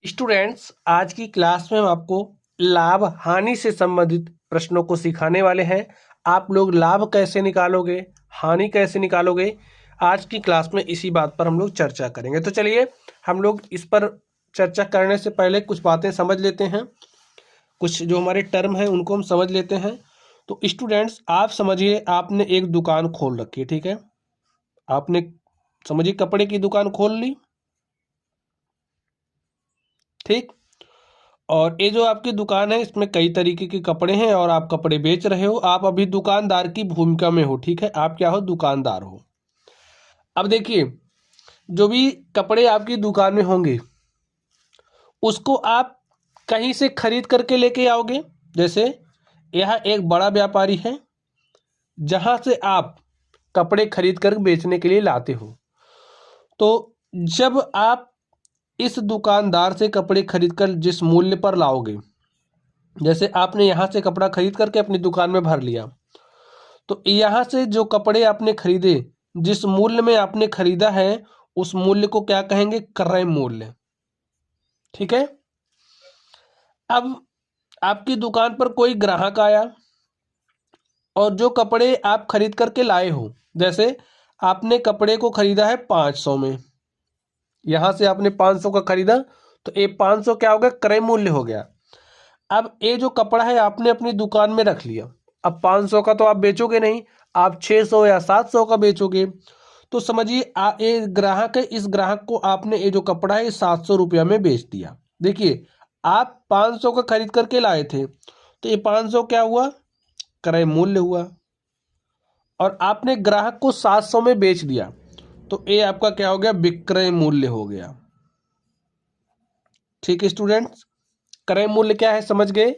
Students, आज की class में हम आपको लाभ हानि से संबंधित प्रश्नों को सिखाने वाले हैं। आप लोग लाभ कैसे निकालोगे, हानि कैसे निकालोगे, आज की क्लास में इसी बात पर हम लोग चर्चा करेंगे। तो चलिए हम लोग इस पर चर्चा करने से पहले कुछ बातें समझ लेते हैं, कुछ जो हमारे टर्म हैं उनको हम समझ लेते हैं। तो स्टूडेंट्स, आप समझिए आपने एक दुकान खोल रखी है, ठीक है। आपने समझिए कपड़े की दुकान खोल ली, ठीक। और ये जो आपकी दुकान है इसमें कई तरीके के कपड़े हैं और आप कपड़े बेच रहे हो। आप अभी दुकानदार की भूमिका में हो, ठीक है। आप क्या हो? दुकानदार हो। अब देखिए, जो भी कपड़े आपकी दुकान में होंगे उसको आप कहीं से खरीद करके लेके आओगे। जैसे यह एक बड़ा व्यापारी है जहां से आप कपड़े खरीद कर बेचने के लिए लाते हो। तो जब आप इस दुकानदार से कपड़े खरीद कर जिस मूल्य पर लाओगे, जैसे आपने यहाँ से कपड़ा खरीद करके अपनी दुकान में भर लिया, तो यहाँ से जो कपड़े आपने खरीदे, जिस मूल्य में आपने खरीदा है, उस मूल्य को क्या कहेंगे? क्रय मूल्य, ठीक है। अब आपकी दुकान पर कोई ग्राहक आया और जो कपड़े आप खरीद करके लाए हो, जैसे आपने कपड़े को खरीदा है 500 में, यहाँ से आपने 500 का खरीदा, तो ये 500 क्या हो गया? क्रय मूल्य हो गया। अब ये जो कपड़ा है आपने अपनी दुकान में रख लिया। अब 500 का तो आप बेचोगे नहीं, आप 600 या 700 का बेचोगे। तो समझिए ये ग्राहक है, इस ग्राहक को आपने ये जो कपड़ा है 700 रुपया में बेच दिया। देखिए, आप 500 का खरीद करके लाए थे, तो ये 500 क्या हुआ? क्रय मूल्य हुआ। और आपने ग्राहक को 700 में बेच दिया, तो ये आपका क्या हो गया? विक्रय मूल्य हो गया। ठीक है स्टूडेंट्स, क्रय मूल्य क्या है समझ गए,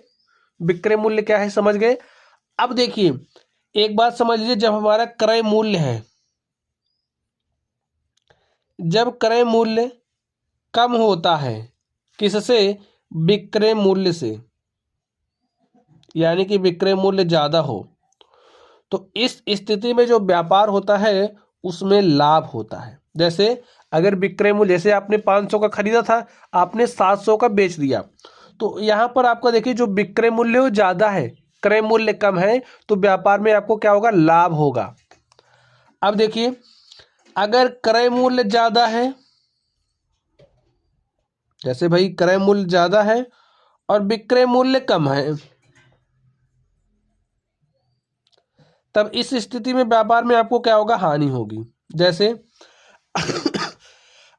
विक्रय मूल्य क्या है समझ गए। अब देखिए एक बात समझ लीजिए, जब हमारा क्रय मूल्य है, जब क्रय मूल्य कम होता है किससे? विक्रय मूल्य से, यानी कि विक्रय मूल्य ज्यादा हो, तो इस स्थिति में जो व्यापार होता है उसमें लाभ होता है। जैसे अगर विक्रय मूल्य, जैसे आपने 500 का खरीदा था, आपने 700 का बेच दिया, तो यहां पर आपका देखिए जो विक्रय मूल्य वो ज्यादा है, क्रय मूल्य कम है, तो व्यापार में आपको क्या होगा? लाभ होगा। अब देखिए, अगर क्रय मूल्य ज्यादा है, जैसे भाई क्रय मूल्य ज्यादा है और विक्रय मूल्य कम है, तब इस स्थिति में व्यापार में आपको क्या होगा? हानि होगी। जैसे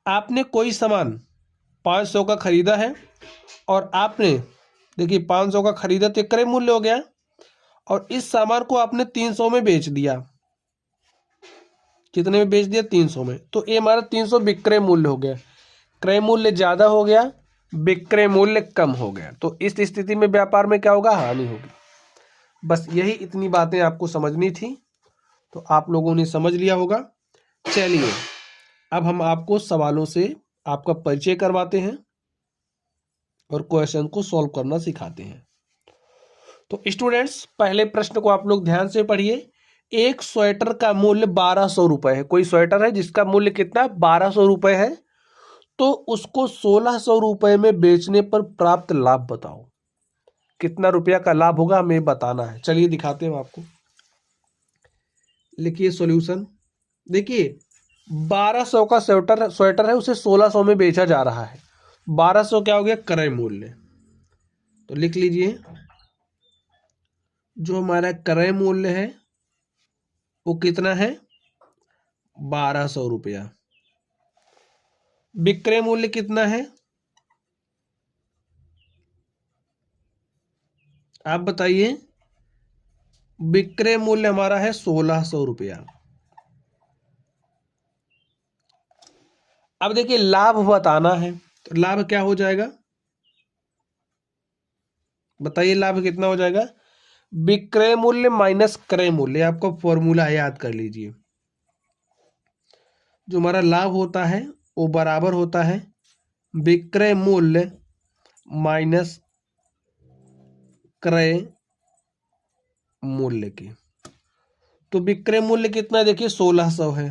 आपने कोई सामान 500 का खरीदा है और आपने देखिए 500 का खरीदा तो क्रय मूल्य हो गया, और इस सामान को आपने 300 में बेच दिया। कितने में बेच दिया? 300 में। तो ये हमारा 300 विक्रय मूल्य हो गया। क्रय मूल्य ज्यादा हो गया, विक्रय मूल्य कम हो गया, तो इस स्थिति में व्यापार में क्या होगा? हानि होगी। बस यही इतनी बातें आपको समझनी थी, तो आप लोगों ने समझ लिया होगा। चलिए अब हम आपको सवालों से आपका परिचय करवाते हैं और क्वेश्चन को सॉल्व करना सिखाते हैं। तो स्टूडेंट्स, पहले प्रश्न को आप लोग ध्यान से पढ़िए। एक स्वेटर का मूल्य 1200 रुपए है। कोई स्वेटर है जिसका मूल्य कितना? 1200 रुपए है। तो उसको 1600 रुपए में बेचने पर प्राप्त लाभ बताओ। कितना रुपया का लाभ होगा हमें बताना है। चलिए दिखाते हैं आपको। लिखिए सॉल्यूशन। देखिए 1200 का स्वेटर है, उसे 1600 में बेचा जा रहा है। 1200 क्या हो गया? क्रय मूल्य। तो लिख लीजिए, जो हमारा क्रय मूल्य है वो कितना है? 1200 रुपया। विक्रय मूल्य कितना है आप बताइए? विक्रय मूल्य हमारा है 1600 रुपया। अब देखिए लाभ बताना है, तो लाभ क्या हो जाएगा बताइए? लाभ कितना हो जाएगा? विक्रय मूल्य माइनस क्रय मूल्य, आपको फॉर्मूला है, याद कर लीजिए। जो हमारा लाभ होता है वो बराबर होता है विक्रय मूल्य माइनस क्रय मूल्य के। तो विक्रय मूल्य कितना है? देखिए 1600 है,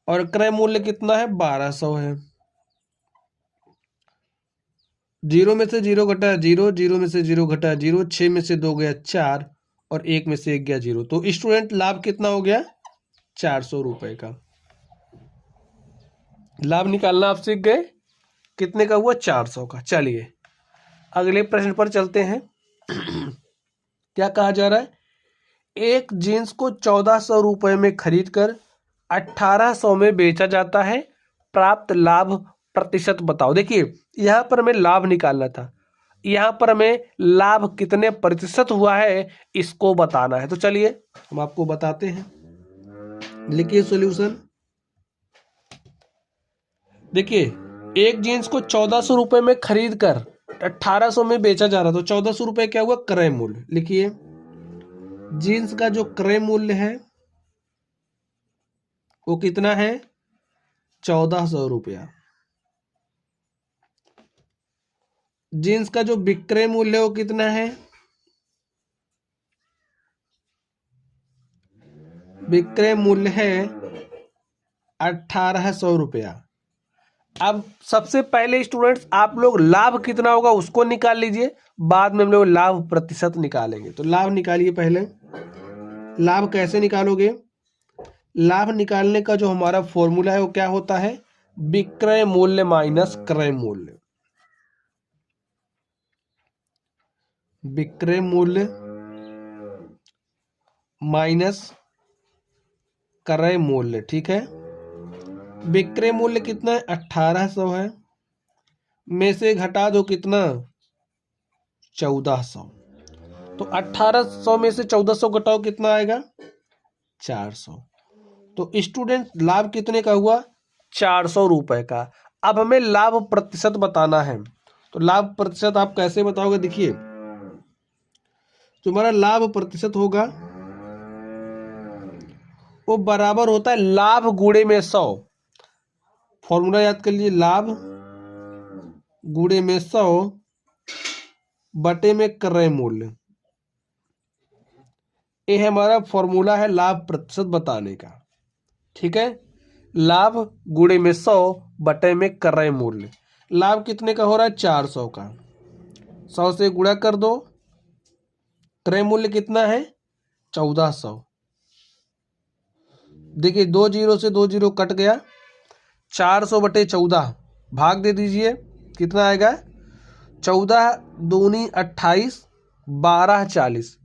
और क्रय मूल्य कितना है? 1200 है। जीरो में से जीरो घटा जीरो, जीरो में से जीरो घटा जीरो, 6 में से 2 गया 4 और 1 में से 1 गया 0। तो स्टूडेंट लाभ कितना हो गया? 400 रुपए का लाभ निकालना आप सीख गए। कितने का हुआ? 400 का। चलिए अगले प्रश्न पर चलते हैं। क्या कहा जा रहा है? एक जीन्स को 1400 रुपए में खरीद कर 1800 में बेचा जाता है, प्राप्त लाभ प्रतिशत बताओ। देखिए यहां पर हमें लाभ निकालना था, यहां पर हमें लाभ कितने प्रतिशत हुआ है इसको बताना है। तो चलिए हम आपको बताते हैं, लिखिए सॉल्यूशन। देखिए एक जीन्स को 1400 रुपए में खरीद कर 1800 में बेचा जा रहा, तो 1400 रुपए क्या हुआ? क्रय मूल्य। लिखिए जीन्स का जो क्रय मूल्य है वो कितना है? 1400 रुपया। जीन्स का जो विक्रय मूल्य है वो कितना है? विक्रय मूल्य है 1800 रुपया। अब सबसे पहले स्टूडेंट्स आप लोग लाभ कितना होगा उसको निकाल लीजिए, बाद में हम लोग लाभ प्रतिशत निकालेंगे। तो लाभ निकालिए पहले। लाभ कैसे निकालोगे? लाभ निकालने का जो हमारा फॉर्मूला है वो क्या होता है? विक्रय मूल्य माइनस क्रय मूल्य। विक्रय मूल्य माइनस क्रय मूल्य, ठीक है। विक्रय मूल्य कितना है? 1800 है, में से घटा दो कितना? 1400। तो 1800 में से 1400 घटाओ कितना आएगा? 400। तो स्टूडेंट लाभ कितने का हुआ? 400 रुपए का। अब हमें लाभ प्रतिशत बताना है, तो लाभ प्रतिशत आप कैसे बताओगे? देखिए तुम्हारा लाभ प्रतिशत होगा वो बराबर होता है लाभ गुणे में 100। फॉर्मूला याद कर लीजिए, लाभ गुणे में 100 बटे में क्रय मूल्य। ये हमारा फॉर्मूला है लाभ प्रतिशत बताने का, ठीक है। लाभ गुणे में 100 बटे में क्रय मूल्य। लाभ कितने का हो रहा है? 400 का। 100 से गुणा कर दो। क्रय मूल्य कितना है? 1400। देखिए 2 जीरो से 2 जीरो कट गया, 400 बटे 14 भाग दे दीजिए, कितना आएगा? 14 दूनी 28, 12 40,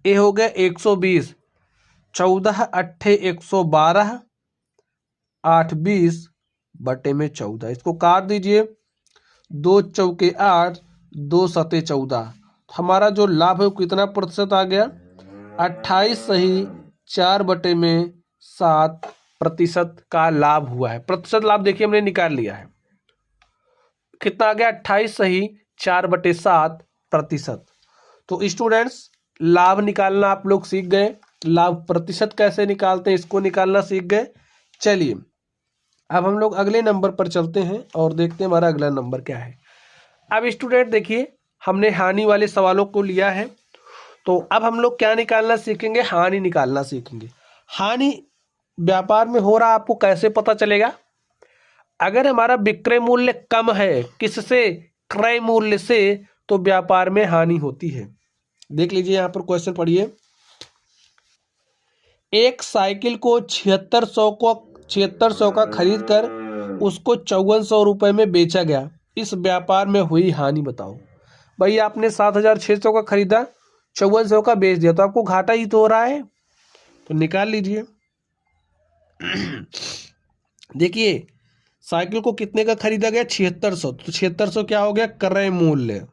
ये हो गया 120। 14 अट्ठे 112, 8 20 बटे में 14। इसको काट दीजिए, 2 चौके 8, 2 सते 14। हमारा जो लाभ है वो कितना प्रतिशत आ गया? 28 सही 4 बटे में 7% का लाभ हुआ है। प्रतिशत लाभ देखिए हमने निकाल लिया है, कितना आ गया? 28 सही 4/7%। तो स्टूडेंट्स लाभ निकालना आप लोग सीख गए, लाभ प्रतिशत कैसे निकालते हैं इसको निकालना सीख गए। चलिए अब हम लोग अगले नंबर पर चलते हैं और देखते हैं हमारा अगला नंबर क्या है। अब स्टूडेंट देखिए हमने हानि वाले सवालों को लिया है, तो अब हम लोग क्या निकालना सीखेंगे? हानि निकालना सीखेंगे। हानि व्यापार में हो रहा आपको कैसे पता चलेगा? अगर हमारा विक्रय मूल्य कम है, किससे? क्रय मूल्य से, तो व्यापार में हानि होती है। देख लीजिए यहां पर क्वेश्चन पढ़िए। एक साइकिल को 7600 का खरीद कर उसको 5400 रुपए में बेचा गया, इस व्यापार में हुई हानि बताओ। भाई आपने 7600 का खरीदा, 5400 का बेच दिया, तो आपको घाटा ही तो हो रहा है, तो निकाल लीजिए। देखिए साइकिल को कितने का खरीदा गया? 7600। तो 7600 क्या हो गया? क्रय मूल्य।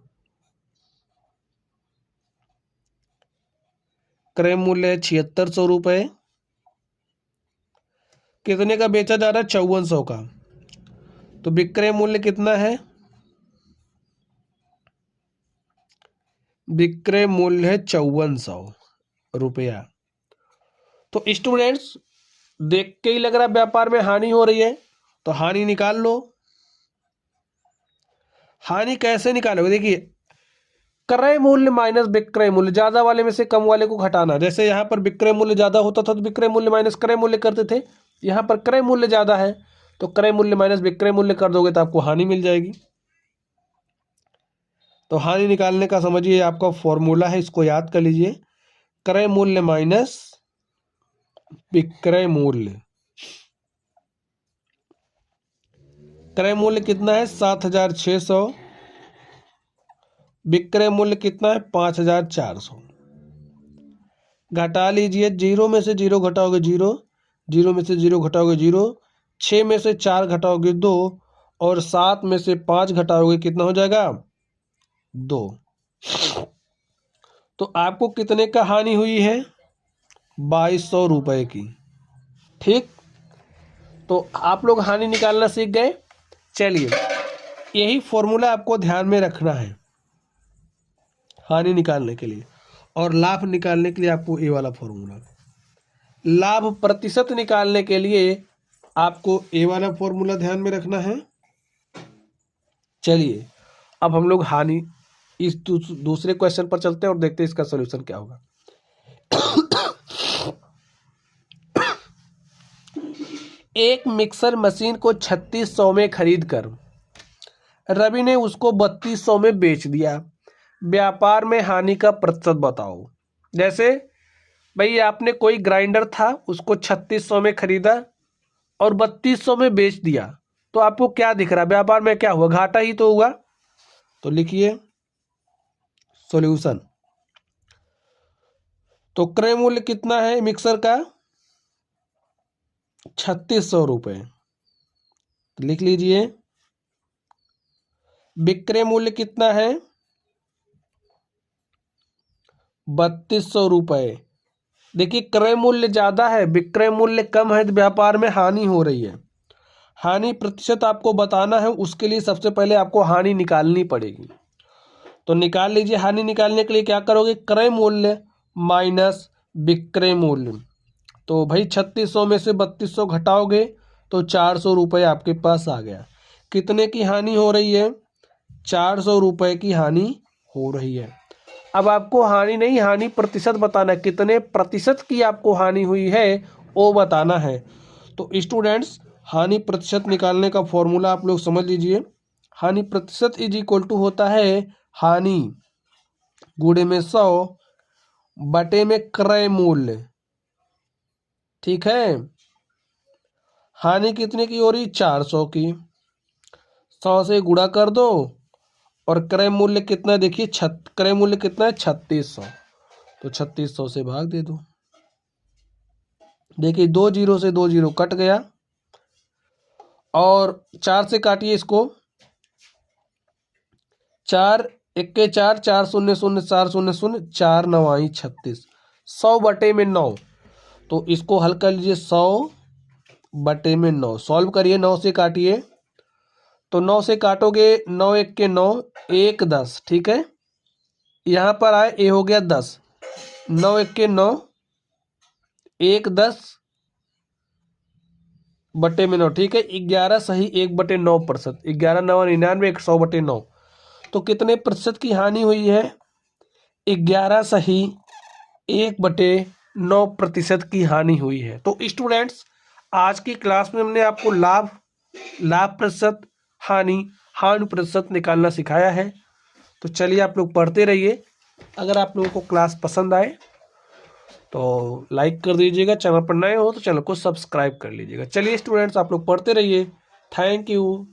क्रय मूल्य है 7600 रुपए। कितने का बेचा जा रहा है? 5400 का। तो विक्रय मूल्य कितना है? विक्रय मूल्य है 5400 रुपया। तो स्टूडेंट्स देख के ही लग रहा है व्यापार में हानि हो रही है, तो हानि निकाल लो। हानि कैसे निकालोगे? देखिए क्रय मूल्य माइनस विक्रय मूल्य, ज्यादा वाले में से कम वाले को घटाना। जैसे यहाँ पर विक्रय मूल्य ज्यादा होता था तो विक्रय मूल्य माइनस क्रय मूल्य करते थे, यहाँ पर क्रय मूल्य ज्यादा है तो क्रय मूल्य माइनस विक्रय मूल्य कर दोगे तो आपको हानि मिल जाएगी। तो हानि निकालने का समझिए आपका फॉर्मूला है, इसको याद कर लीजिए। क्रय मूल्य माइनस विक्रय मूल्य। क्रय मूल्य कितना है 7,600, विक्रय मूल्य कितना है 5,400। घटा लीजिए, जीरो में से जीरो घटाओगे जीरो, जीरो में से जीरो घटाओगे जीरो, 6 में से 4 घटाओगे 2 और 7 में से 5 घटाओगे कितना हो जाएगा 2। तो आपको कितने का हानि हुई है 2,200 रुपए की। ठीक, तो आप लोग हानि निकालना सीख गए। चलिए, यही फॉर्मूला आपको ध्यान में रखना है हानि निकालने के लिए, और लाभ निकालने के लिए आपको ये वाला फॉर्मूला। लाभ प्रतिशत निकालने के लिए आपको ये वाला फॉर्मूला ध्यान में रखना है। चलिए, अब हम लोग हानि इस दूसरे क्वेश्चन पर चलते हैं और देखते हैं इसका सॉल्यूशन क्या होगा। एक मिक्सर मशीन को 3600 में खरीद कर रवि ने उसको 3200 में बेच दिया। व्यापार में हानि का प्रतिशत बताओ। जैसे भाई आपने कोई ग्राइंडर था, उसको 3600 में खरीदा और 3200 में बेच दिया, तो आपको क्या दिख रहा है, व्यापार में क्या हुआ, घाटा ही तो हुआ। तो लिखिए सॉल्यूशन। तो क्रय मूल्य कितना है मिक्सर का 3600 रुपये, लिख लीजिए। विक्रय मूल्य कितना है 3200 रुपये। देखिए, क्रय मूल्य ज्यादा है, विक्रय मूल्य कम है, तो व्यापार में हानि हो रही है। हानि प्रतिशत आपको बताना है, उसके लिए सबसे पहले आपको हानि निकालनी पड़ेगी। तो निकाल लीजिए। हानि निकालने के लिए क्या करोगे, क्रय मूल्य माइनस विक्रय मूल्य। तो भाई 3600 में से 3200 घटाओगे तो 400 रुपये आपके पास आ गया। कितने की हानि हो रही है 400 रुपये की हानि हो रही है। अब आपको हानि नहीं, हानि प्रतिशत बताना है, कितने प्रतिशत की आपको हानि हुई है वो बताना है। तो स्टूडेंट्स, हानि प्रतिशत निकालने का फॉर्मूला आप लोग समझ लीजिए। हानि प्रतिशत इज इक्वल टू होता है हानि गुणे में 100 बटे में क्रय मूल्य। ठीक है, हानि कितने की हो रही 400 की, 100 से गुणा कर दो और क्रय मूल्य कितना देखिए क्रय मूल्य कितना है 3600, तो 3600 से भाग दे दो। देखिए 2 जीरो से 2 जीरो कट गया और 4 से काटिए इसको, 4 इक्के 4, 4 शून्य शून्य 4 शून्य शून्य 4 9 36, 100 बटे में 9। तो इसको हल कर लीजिए, 100 बटे में 9 सॉल्व करिए, 9 से काटिए। तो 9 से काटोगे 9 एक के 9, 1 10। ठीक है, यहाँ पर आए ए हो गया 10, 9 एक के 9, 1 10 बटे में 9। ठीक है, 11 सही 1/9%, 11 9 99, 100 बटे 9। तो कितने प्रतिशत की हानि हुई है 11 सही 1/9% की हानि हुई है। तो स्टूडेंट्स, आज की क्लास में हमने आपको लाभ प्रतिशत, हानि प्रतिशत निकालना सिखाया है। तो चलिए आप लोग पढ़ते रहिए। अगर आप लोगों को क्लास पसंद आए तो लाइक कर दीजिएगा, चैनल पर नए हो तो चैनल को सब्सक्राइब कर लीजिएगा। चलिए स्टूडेंट्स, आप लोग पढ़ते रहिए। Thank you.